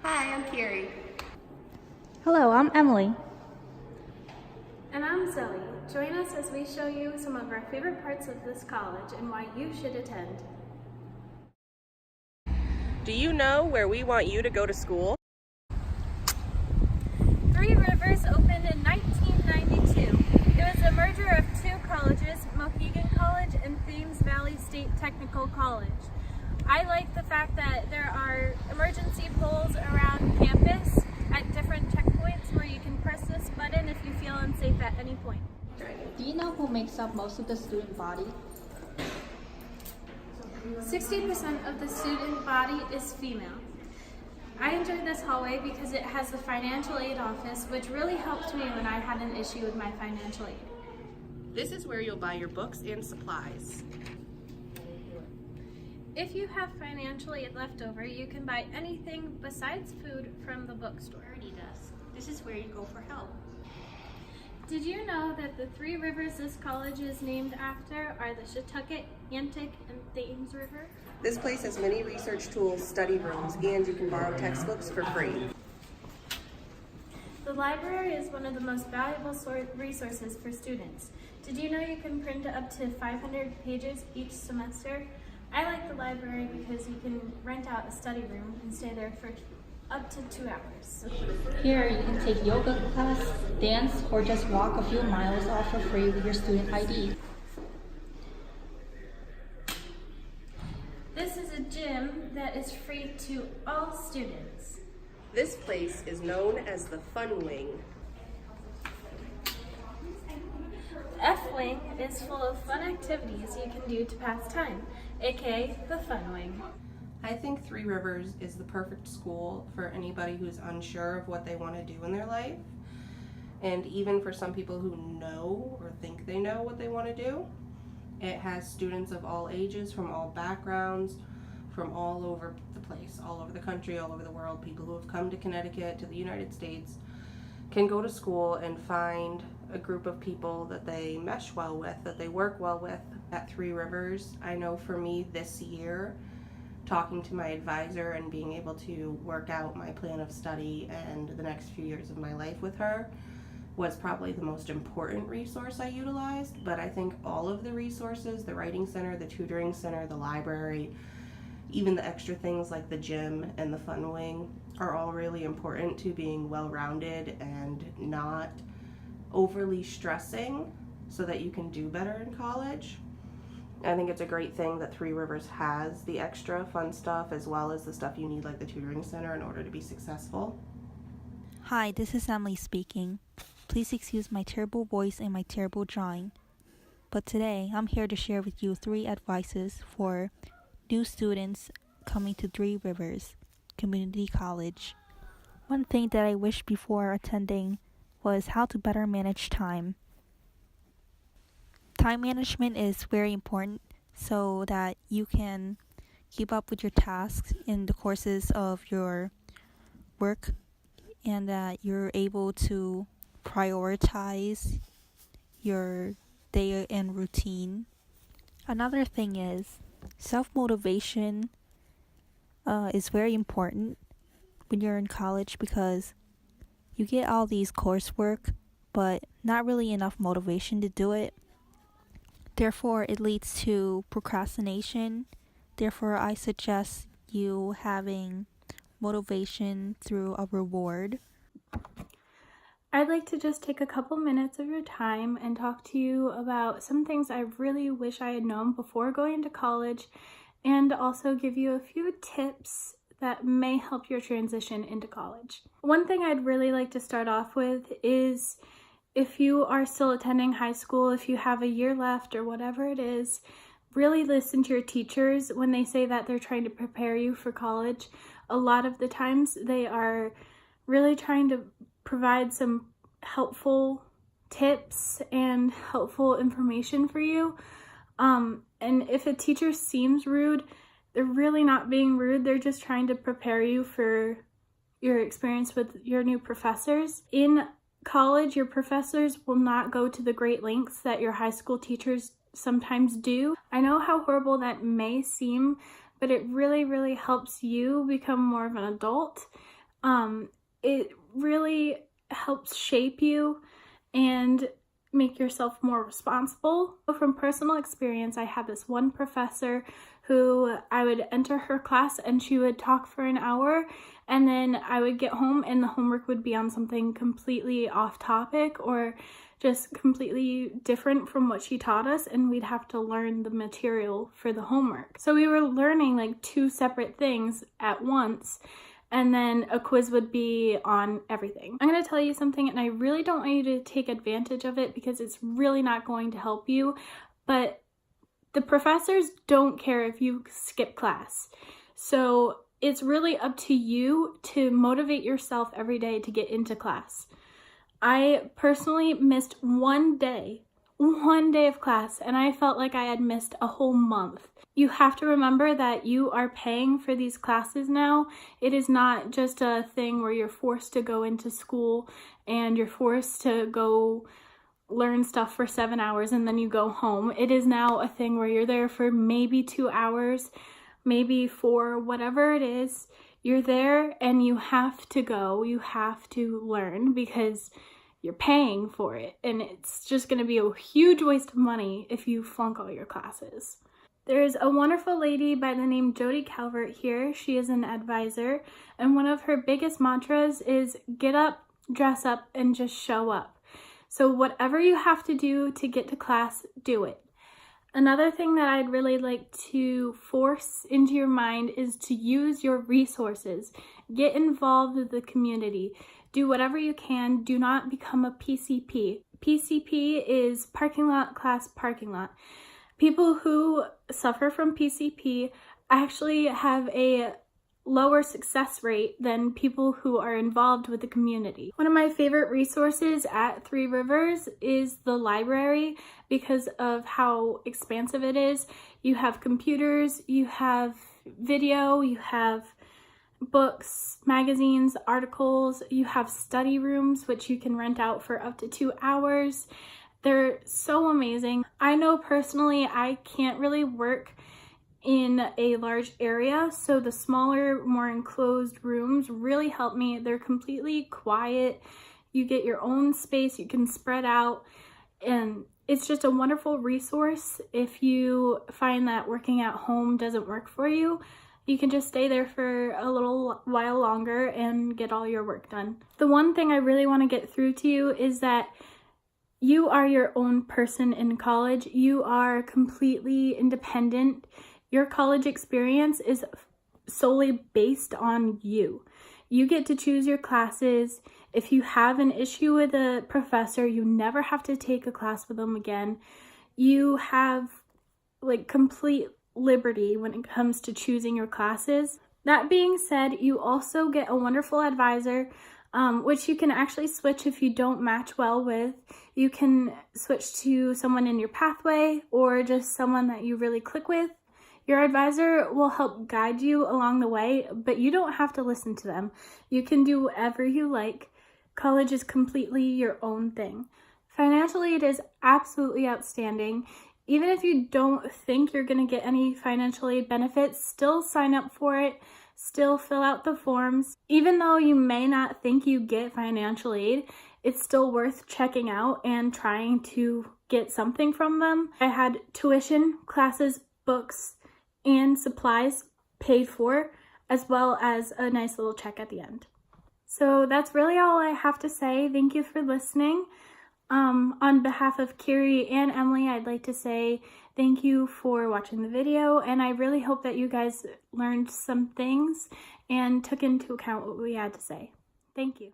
Hi, I'm Carrie. Hello, I'm Emily. And I'm Zoe. Join us as we show you some of our favorite parts of this college and why you should attend. Do you know where we want you to go to school? Three Rivers opened in 1992. It was a merger of two colleges, Mohegan College and Thames Valley State Technical College. I like the fact that there are emergency poles around campus at different checkpoints where you can press this button if you feel unsafe at any point. Do you know who makes up most of the student body? 60% of the student body is female. I enjoyed this hallway because it has the financial aid office, which really helped me when I had an issue with my financial aid. This is where you'll buy your books and supplies. If you have financial aid left over, you can buy anything besides food from the bookstore. This is where you go for help. Did you know that the three rivers this college is named after are the Chautauqua, Antic, and Thames River? This place has many research tools, study rooms, and you can borrow textbooks for free. The library is one of the most valuable resources for students. Did you know you can print up to 500 pages each semester? I like the library because you can rent out a study room and stay there for up to 2 hours. Here you can take yoga class, dance, or just walk a few miles all for free with your student ID. This is a gym that is free to all students. This place is known as the Fun Wing. F-Wing is full of fun activities you can do to pass time, aka the Fun Wing. I think Three Rivers is the perfect school for anybody who's unsure of what they want to do in their life. And even for some people who know or think they know what they want to do. It has students of all ages, from all backgrounds, from all over the place, all over the country, all over the world. People who have come to Connecticut, to the United States, can go to school and find a group of people that they mesh well with, that they work well with at Three Rivers. I know for me this year, talking to my advisor and being able to work out my plan of study and the next few years of my life with her was probably the most important resource I utilized. But I think all of the resources, the writing center, the tutoring center, the library, even the extra things like the gym and the Fun Wing are all really important to being well-rounded and not overly stressing so that you can do better in college. I think it's a great thing that Three Rivers has the extra fun stuff as well as the stuff you need like the tutoring center in order to be successful. Hi, this is Emily speaking. Please excuse my terrible voice and my terrible drawing. But today, I'm here to share with you 3 advices for new students coming to Three Rivers Community College. One thing that I wished before attending was how to better manage time. Time management is very important so that you can keep up with your tasks in the courses of your work and that you're able to prioritize your day and routine. Another thing is self-motivation is very important when you're in college because you get all these coursework but not really enough motivation to do it. Therefore, it leads to procrastination. Therefore, I suggest you having motivation through a reward. I'd like to just take a couple minutes of your time and talk to you about some things I really wish I had known before going to college, and also give you a few tips that may help your transition into college. One thing I'd really like to start off with is if you are still attending high school, if you have a year left or whatever it is, really listen to your teachers when they say that they're trying to prepare you for college. A lot of the times they are really trying to provide some helpful tips and helpful information for you. And if a teacher seems rude, they're really not being rude. They're just trying to prepare you for your experience with your new professors. In college, your professors will not go to the great lengths that your high school teachers sometimes do. I know how horrible that may seem, but it really, really helps you become more of an adult. It really helps shape you and make yourself more responsible. From personal experience, I had this one professor who I would enter her class and she would talk for an hour, and then I would get home and the homework would be on something completely off topic or just completely different from what she taught us, and we'd have to learn the material for the homework. So we were learning like two separate things at once, and then a quiz would be on everything. I'm going to tell you something, and I really don't want you to take advantage of it because it's really not going to help you, but the professors don't care if you skip class. So it's really up to you to motivate yourself every day to get into class. I personally missed one day of class, and I felt like I had missed a whole month. You have to remember that you are paying for these classes now. It is not just a thing where you're forced to go into school and you're forced to go learn stuff for 7 hours and then you go home. It is now a thing where you're there for maybe 2 hours, maybe 4, whatever it is. You're there and you have to go, you have to learn because you're paying for it, and it's just going to be a huge waste of money if you flunk all your classes. There's a wonderful lady by the name Jody Calvert here. She is an advisor, and one of her biggest mantras is get up, dress up, and just show up. So whatever you have to do to get to class, do it. Another thing that I'd really like to force into your mind is to use your resources. Get involved with the community. Do whatever you can. Do not become a PCP. PCP is parking lot class parking lot. People who suffer from PCP actually have a lower success rate than people who are involved with the community. One of my favorite resources at Three Rivers is the library because of how expansive it is. You have computers, you have video, you have books, magazines, articles, you have study rooms which you can rent out for up to 2 hours. They're so amazing. I know personally I can't really work in a large area, so the smaller, more enclosed rooms really help me. They're completely quiet. You get your own space, you can spread out, and it's just a wonderful resource. If you find that working at home doesn't work for you, you can just stay there for a little while longer and get all your work done. The one thing I really want to get through to you is that you are your own person in college. You are completely independent. Your college experience is solely based on you. You get to choose your classes. If you have an issue with a professor, you never have to take a class with them again. You have like complete liberty when it comes to choosing your classes. That being said, you also get a wonderful advisor, which you can actually switch if you don't match well with. You can switch to someone in your pathway or just someone that you really click with. Your advisor will help guide you along the way, but you don't have to listen to them. You can do whatever you like. College is completely your own thing. Financially, it is absolutely outstanding. Even if you don't think you're going to get any financial aid benefits, still sign up for it. Still fill out the forms. Even though you may not think you get financial aid, it's still worth checking out and trying to get something from them. I had tuition, classes, books, and supplies paid for, as well as a nice little check at the end. So that's really all I have to say. Thank you for listening. On behalf of Kiri and Emily, I'd like to say thank you for watching the video, and I really hope that you guys learned some things and took into account what we had to say. Thank you.